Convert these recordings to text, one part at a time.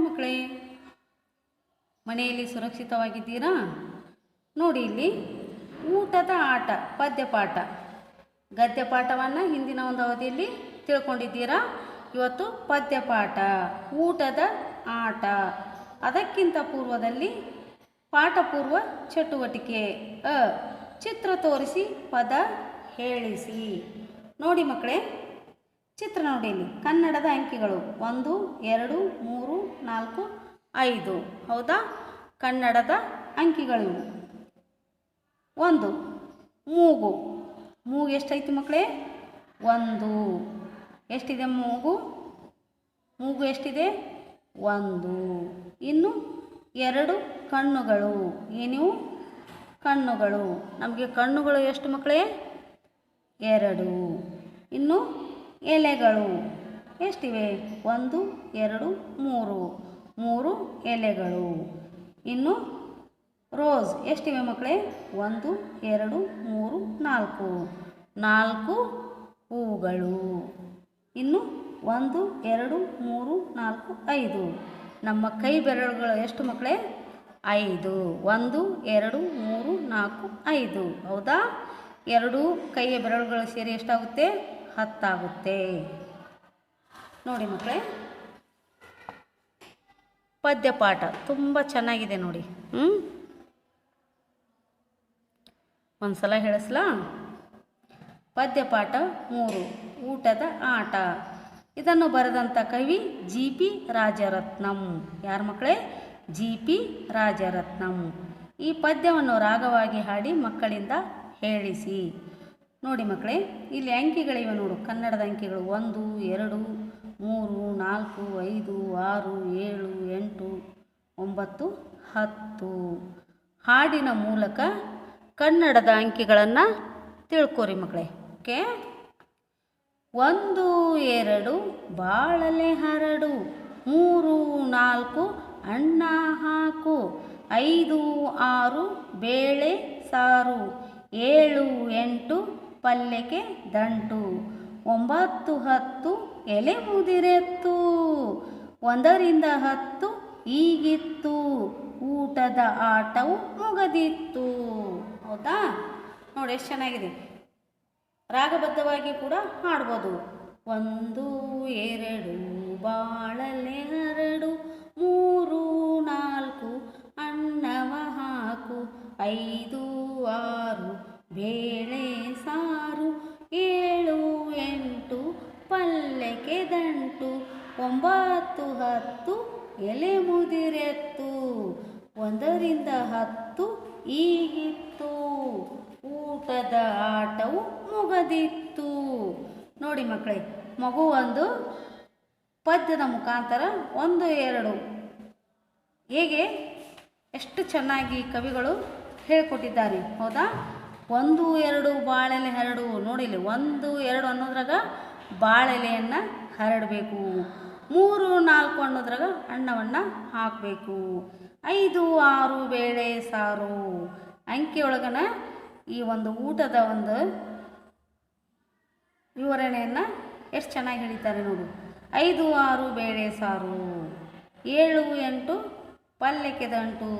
ಮಕ್ಕಳೇ, ಮನೆಯಲ್ಲಿ ಸುರಕ್ಷಿತವಾಗಿದ್ದೀರಾ? ನೋಡಿ, ಇಲ್ಲಿ ಊಟದ ಆಟ ಪದ್ಯಪಾಠ ಗದ್ಯಪಾಠವನ್ನು ಹಿಂದಿನ ಒಂದು ಅವಧಿಯಲ್ಲಿ ತಿಳ್ಕೊಂಡಿದ್ದೀರಾ. ಇವತ್ತು ಪದ್ಯಪಾಠ ಊಟದ ಆಟ. ಅದಕ್ಕಿಂತ ಪೂರ್ವದಲ್ಲಿ ಪಾಠಪೂರ್ವ ಚಟುವಟಿಕೆ ಚಿತ್ರ ತೋರಿಸಿ ಪದ ಹೇಳಿಸಿ. ನೋಡಿ ಮಕ್ಕಳೇ, ಚಿತ್ರ ನೋಡಿ, ಇಲ್ಲಿ ಕನ್ನಡದ ಅಂಕಿಗಳು 1 2 3 4 5. ಹೌದಾ? ಕನ್ನಡದ ಅಂಕಿಗಳು. 1 ಮೂಗು. ಮೂಗು ಎಷ್ಟೈತಿ ಮಕ್ಕಳೇ? 1. ಎಷ್ಟಿದೆ ಮೂಗು? ಮೂಗು ಎಷ್ಟಿದೆ? 1. ಇನ್ನು 2 ಕಣ್ಣುಗಳು. ಏನು ಕಣ್ಣುಗಳು? ನಮಗೆ ಕಣ್ಣುಗಳು ಎಷ್ಟು ಮಕ್ಕಳೇ? 2. ಇನ್ನು ಎಲೆಗಳು ಎಷ್ಟಿವೆ? 1 2 3. 3 ಎಲೆಗಳು. ಇನ್ನು ರೋಸ್ ಎಷ್ಟಿವೆ ಮಕ್ಕಳೇ? 1 2 3 4. 4 ಹೂಗಳು. ಇನ್ನು 1 2 3 4 5. ನಮ್ಮ ಕೈ ಬೆರಳುಗಳು ಎಷ್ಟು ಮಕ್ಕಳೇ? 5. 1 2 3 4 5. ಹೌದಾ? 2 ಕೈಯ ಬೆರಳುಗಳು ಸೇರಿ ಎಷ್ಟಾಗುತ್ತೆ? 10 ಆಗುತ್ತೆ. ನೋಡಿ ಮಕ್ಕಳೇ, ಪದ್ಯಪಾಠ ತುಂಬ ಚೆನ್ನಾಗಿದೆ ನೋಡಿ. ಒಂದು ಸಲ ಹೇಳಿಸ್ಲಾ? ಪದ್ಯಪಾಠ 3 ಊಟದ ಆಟ. ಇದನ್ನು ಬರೆದಂಥ ಕವಿ ಜಿ.ಪಿ. ರಾಜರತ್ನಂ. ಯಾರು ಮಕ್ಕಳೇ? ಜಿ.ಪಿ. ರಾಜರತ್ನಂ. ಈ ಪದ್ಯವನ್ನು ರಾಗವಾಗಿ ಹಾಡಿ ಮಕ್ಕಳಿಂದ ಹೇಳಿಸಿ. ನೋಡಿ ಮಕ್ಕಳೇ, ಇಲ್ಲಿ ಅಂಕಿಗಳಿವೆ ನೋಡು, ಕನ್ನಡದ ಅಂಕಿಗಳು 1 2 3 4 5 6 7 8 9 10. ಹಾಡಿನ ಮೂಲಕ ಕನ್ನಡದ ಅಂಕಿಗಳನ್ನು ತಿಳ್ಕೊರಿ ಮಕ್ಕಳೇ. ಓಕೆ? 1 2 ಬಾಳಲೆ ಹರಡು, 3 4 ಅನ್ನ ಹಾಕು, 5 6 ಬೇಳೆ ಸಾರು, 7 8 ಪಲ್ಯಕ್ಕೆ ದಂಟು, 9 10 ಎಲೆ ಮುದಿರೆತ್ತು, 1 ರಿಂದ 10 ಈಗಿತ್ತು, ಊಟದ ಆಟವು ಮುಗದಿತ್ತು. ಹೌದಾ? ನೋಡಿ ಎಷ್ಟು ಚೆನ್ನಾಗಿದೆ. ರಾಗಬದ್ಧವಾಗಿ ಕೂಡ ಹಾಡ್ಬೋದು. 1 2 ಬಾಳಲೆ ಹರಡು, 3 4 ಅನ್ನವ ಹಾಕು, 5 6 ಬೇಳೆ ಸಾರು, 7 8 ಪಲ್ಯಕ್ಕೆ ದಂಟು, 9 10 ಎಲೆ ಮುದಿರೆತ್ತು, 1 ರಿಂದ 10 ಈಗಿತ್ತು, ಊಟದ ಆಟವು ಮುಗದಿತ್ತು. ನೋಡಿ ಮಕ್ಕಳೇ, ಮಗು ಒಂದು ಪದ್ಯದ ಮುಖಾಂತರ 1 2 ಹೇಗೆ ಎಷ್ಟು ಚೆನ್ನಾಗಿ ಕವಿಗಳು ಹೇಳಿಕೊಟ್ಟಿದ್ದಾರೆ. ಹೌದಾ? 1 2 ಬಾಳೆಲೆ ಹರಡು. ನೋಡಿಲಿ, 1 2 ಅನ್ನೋದ್ರಾಗ ಬಾಳೆಲೆಯನ್ನು ಹರಡಬೇಕು. 3 4 ಅನ್ನೋದ್ರಾಗ ಅನ್ನವನ್ನು ಹಾಕಬೇಕು. 5 6 ಬೇಳೆ ಸಾರು. ಅಂಕಿಯೊಳಗನ ಈ ಒಂದು ಊಟದ ಒಂದು ವಿವರಣೆಯನ್ನು ಎಷ್ಟು ಚೆನ್ನಾಗಿ ಹೇಳಿದ್ದಾರೆ ನೋಡು. 5 6 ಬೇಳೆ ಸಾರು, 7 8 ಪಲ್ಯಕ್ಕೆ ದಂಟು,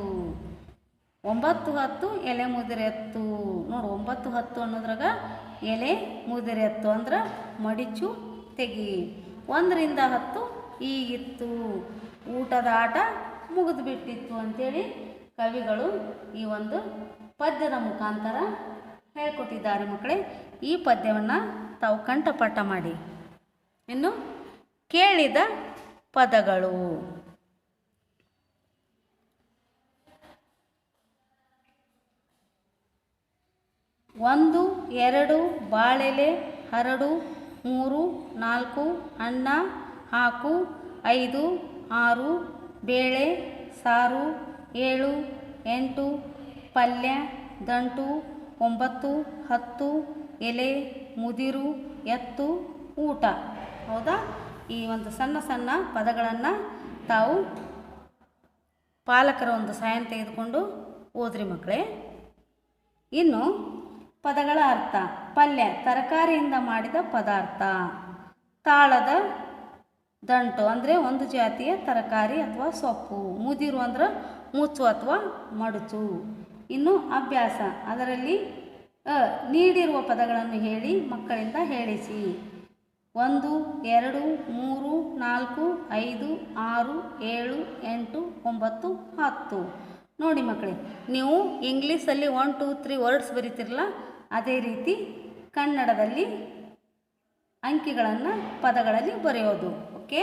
9 10 ಎಲೆ ಮುದಿರೆತ್ತು. ನೋಡು, 9 10 ಅನ್ನೋದ್ರಾಗ ಎಲೆ ಮುದಿರೆತ್ತು ಅಂದ್ರೆ ಮಡಿಚು ತೆಗಿ. 1 ರಿಂದ 10 ಈಗಿತ್ತು, ಊಟದ ಆಟ ಮುಗಿದು ಬಿಟ್ಟಿತ್ತು ಅಂತೇಳಿ ಕವಿಗಳು ಈ ಒಂದು ಪದ್ಯದ ಮುಖಾಂತರ ಹೇಳ್ಕೊಟ್ಟಿದ್ದಾರೆ ಮಕ್ಕಳೇ. ಈ ಪದ್ಯವನ್ನು ತಾವು ಕಂಠಪಾಠ ಮಾಡಿ. ಇನ್ನು ಕೇಳಿದ ಪದಗಳು. 1 2 ಬಾಳೆಲೆ ಹರಡು, 3 4 ಅನ್ನ ಹಾಕು, 5 6 ಬೇಳೆ ಸಾರು, 7 8 ಪಲ್ಯ ದಂಟು, 9 10 ಎಲೆ ಮುದಿರು ಎತ್ತು ಊಟ. ಹೌದಾ? ಈ ಒಂದು ಸಣ್ಣ ಸಣ್ಣ ಪದಗಳನ್ನು ತಾವು ಪಾಲಕರ ಒಂದು ಸಹಾಯ ತೆಗೆದುಕೊಂಡು ಓದ್ರಿ ಮಕ್ಕಳೇ. ಇನ್ನು ಪದಗಳ ಅರ್ಥ. ಪಲ್ಯ, ತರಕಾರಿಯಿಂದ ಮಾಡಿದ ಪದಾರ್ಥ. ತಾಳದ ದಂಟು ಅಂದರೆ ಒಂದು ಜಾತಿಯ ತರಕಾರಿ ಅಥವಾ ಸೊಪ್ಪು. ಮುದಿರು ಅಂದ್ರೆ ಮುಚ್ಚು ಅಥವಾ ಮಡಚು. ಇನ್ನು ಅಭ್ಯಾಸ, ಅದರಲ್ಲಿ ನೀಡಿರುವ ಪದಗಳನ್ನು ಹೇಳಿ ಮಕ್ಕಳಿಂದ ಹೇಳಿಸಿ. 1 2 3 4 5 6 7 8 9 10. ನೋಡಿ ಮಕ್ಕಳೇ, ನೀವು ಇಂಗ್ಲೀಷಲ್ಲಿ 1 2 3 ವರ್ಡ್ಸ್ ಬರೀತಿರಲ್ಲ, ಅದೇ ರೀತಿ ಕನ್ನಡದಲ್ಲಿ ಅಂಕಿಗಳನ್ನು ಪದಗಳಲ್ಲಿ ಬರೆಯೋದು. ಓಕೆ,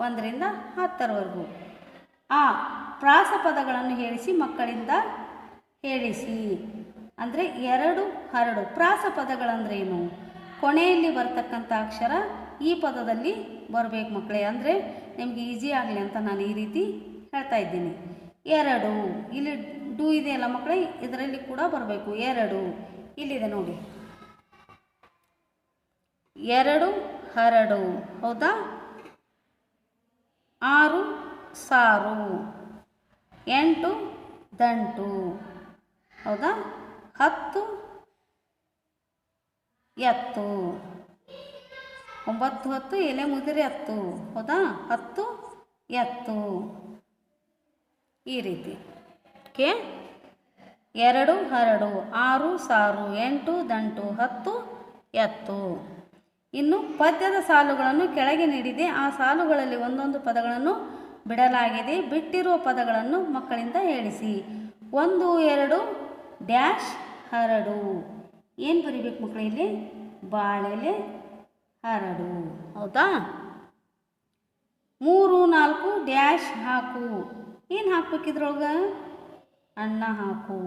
1ರಿಂದ 10ರವರೆಗೂ. ಪ್ರಾಸ ಪದಗಳನ್ನು ಹೇಳಿಸಿ ಮಕ್ಕಳಿಂದ ಹೇಳಿಸಿ. ಅಂದರೆ 2 ಹರಡು. ಪ್ರಾಸ ಪದಗಳಂದ್ರೇನು? ಕೊನೆಯಲ್ಲಿ ಬರ್ತಕ್ಕಂಥ ಅಕ್ಷರ ಈ ಪದದಲ್ಲಿ ಬರಬೇಕು ಮಕ್ಕಳೇ. ಅಂದರೆ ನಿಮಗೆ ಈಸಿ ಆಗಲಿ ಅಂತ ನಾನು ಈ ರೀತಿ ಹೇಳ್ತಾ ಇದ್ದೀನಿ. 2 ಇಲ್ಲಿ ಡು ಇದೆಯಲ್ಲ ಮಕ್ಕಳೇ, ಇದರಲ್ಲಿ ಕೂಡ ಬರಬೇಕು. 2 ಇಲ್ಲಿದೆ ನೋಡಿ. 2 ಹರಡು, ಹೌದಾ? 6 ಸಾರು, 8 ದಂಟು, ಹೌದಾ? 10 ಎತ್ತು, 9 10 ಎಲೆ ಮುದಿರೆ ಎತ್ತು, ಹೌದಾ? 10 ಎತ್ತು, ಈ ರೀತಿ. ಓಕೆ, 2 ಹರಡು, 6 ಸಾರು, 8 ದಂಟು, 10 ಎತ್ತು. ಇನ್ನು ಪದ್ಯದ ಸಾಲುಗಳನ್ನು ಕೆಳಗೆ ನೀಡಿದೆ. ಆ ಸಾಲುಗಳಲ್ಲಿ ಒಂದೊಂದು ಪದಗಳನ್ನು ಬಿಡಲಾಗಿದೆ. ಬಿಟ್ಟಿರುವ ಪದಗಳನ್ನು ಮಕ್ಕಳಿಂದ ಹೇಳಿಸಿ. 1 2 ಡ್ಯಾಶ್ ಹರಡು. ಏನು ಬರಿಬೇಕು ಮಕ್ಕಳು ಇಲ್ಲಿ? ಬಾಳೆಲೆ ಹರಡು, ಹೌದಾ? 3 4 ಡ್ಯಾಶ್ ಹಾಕು. ಏನು ಹಾಕ್ಬೇಕಿದ್ರೊಳಗೆ? ಅನ್ನ ಹಾಕು.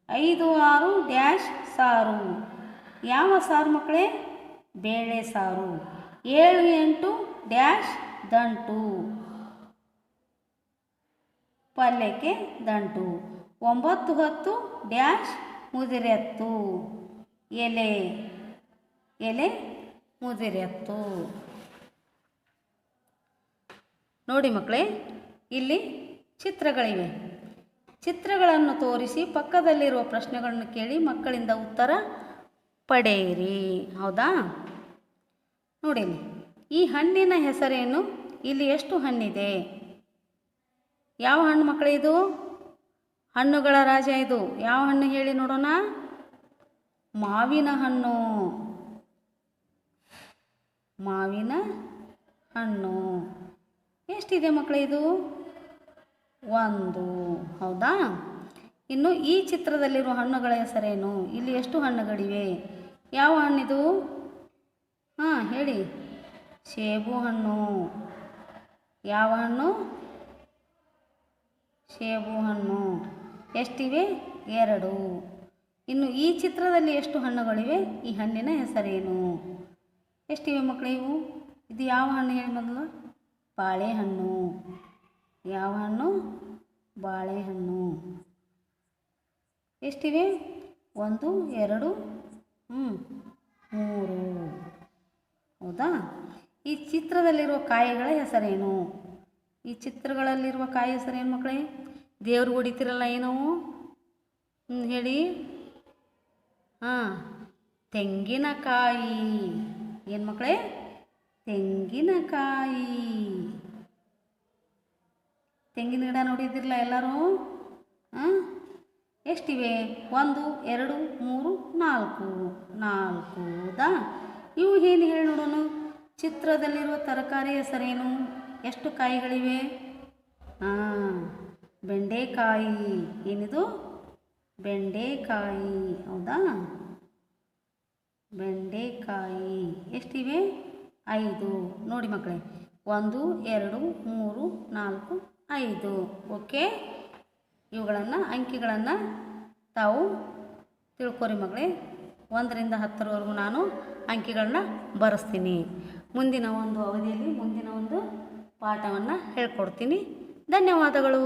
5 6 ಡ್ಯಾಶ್ ಸಾರು. ಯಾವ ಸಾರು ಮಕ್ಕಳೇ? ಬೇಳೆ ಸಾರು. 7 8 ಡ್ಯಾಶ್ ದಂಟು, ಪಲ್ಯಕ್ಕೆ ದಂಟು. 9 10 ಡ್ಯಾಶ್ ಮುದಿರೆತ್ತು, ಎಲೆ ಎಲೆ ಮುದಿರೆತ್ತು. ನೋಡಿ ಮಕ್ಕಳೇ, ಇಲ್ಲಿ ಚಿತ್ರಗಳಿವೆ. ಚಿತ್ರಗಳನ್ನು ತೋರಿಸಿ ಪಕ್ಕದಲ್ಲಿರುವ ಪ್ರಶ್ನೆಗಳನ್ನು ಕೇಳಿ ಮಕ್ಕಳಿಂದ ಉತ್ತರ ಪಡೆಯಿರಿ, ಹೌದಾ? ನೋಡಿ, ಈ ಹಣ್ಣಿನ ಹೆಸರೇನು? ಇಲ್ಲಿ ಎಷ್ಟು ಹಣ್ಣಿದೆ? ಯಾವ ಹಣ್ಣು ಮಕ್ಕಳೇ ಇದು? ಹಣ್ಣುಗಳ ರಾಜ ಇದು. ಯಾವ ಹಣ್ಣು ಹೇಳಿ ನೋಡೋಣ? ಮಾವಿನ ಹಣ್ಣು. ಮಾವಿನ ಹಣ್ಣು ಎಷ್ಟಿದೆ ಮಕ್ಕಳೇ ಇದು? 1, ಹೌದಾ? ಇನ್ನು ಈ ಚಿತ್ರದಲ್ಲಿರುವ ಹಣ್ಣುಗಳ ಹೆಸರೇನು? ಇಲ್ಲಿ ಎಷ್ಟು ಹಣ್ಣುಗಳಿವೆ? ಯಾವ ಹಣ್ಣಿದು? ಹೇಳಿ. ಸೇಬು ಹಣ್ಣು. ಯಾವ ಹಣ್ಣು? ಸೇಬು ಹಣ್ಣು. ಎಷ್ಟಿವೆ? 2. ಇನ್ನು ಈ ಚಿತ್ರದಲ್ಲಿ ಎಷ್ಟು ಹಣ್ಣುಗಳಿವೆ? ಈ ಹಣ್ಣಿನ ಹೆಸರೇನು? ಎಷ್ಟಿವೆ ಮಕ್ಕಳೇ ಇವು? ಇದು ಯಾವ ಹಣ್ಣು ಹೇಳಿ ಮೊದಲು? ಬಾಳೆಹಣ್ಣು. ಯಾವ ಹಣ್ಣು? ಬಾಳೆಹಣ್ಣು. ಎಷ್ಟಿವೆ? 1 2 3, ಹೌದಾ? ಈ ಚಿತ್ರದಲ್ಲಿರುವ ಕಾಯಿಗಳ ಹೆಸರೇನು? ಈ ಚಿತ್ರಗಳಲ್ಲಿರುವ ಕಾಯಿ ಹೆಸರೇನು ಮಕ್ಕಳೇ? ದೇವ್ರು ಹೊಡಿತಿರಲ್ಲ ಏನೋ ಹೇಳಿ. ತೆಂಗಿನಕಾಯಿ. ಏನು ಮಕ್ಕಳೇ? ತೆಂಗಿನಕಾಯಿ. ತೆಂಗಿನ ಗಿಡ ನೋಡಿದಿರಲ್ಲ ಎಲ್ಲರೂ? ಎಷ್ಟಿವೆ? 1 2 3 4, ಹೌದಾ? ಇವು ಏನು ಹೇಳಿ ನೋಡೋಣ. ಚಿತ್ರದಲ್ಲಿರುವ ತರಕಾರಿ ಹೆಸರೇನು? ಎಷ್ಟು ಕಾಯಿಗಳಿವೆ? ಬೆಂಡೆಕಾಯಿ. ಏನಿದು? ಬೆಂಡೆಕಾಯಿ, ಹೌದಾ? ಬೆಂಡೆಕಾಯಿ ಎಷ್ಟಿವೆ? 5. ನೋಡಿ ಮಕ್ಕಳೇ, 1 2 3 4 5. ಓಕೆ, ಇವುಗಳನ್ನು ಅಂಕಿಗಳನ್ನು ತಾವು ತಿಳ್ಕೊರಿ ಮಕ್ಕಳೇ. 1ರಿಂದ 10ರವರೆಗೂ ನಾನು ಅಂಕಿಗಳನ್ನ ಬರೆಸ್ತೀನಿ. ಮುಂದಿನ ಒಂದು ಅವಧಿಯಲ್ಲಿ ಮುಂದಿನ ಒಂದು ಪಾಠವನ್ನು ಹೇಳ್ಕೊಡ್ತೀನಿ. ಧನ್ಯವಾದಗಳು.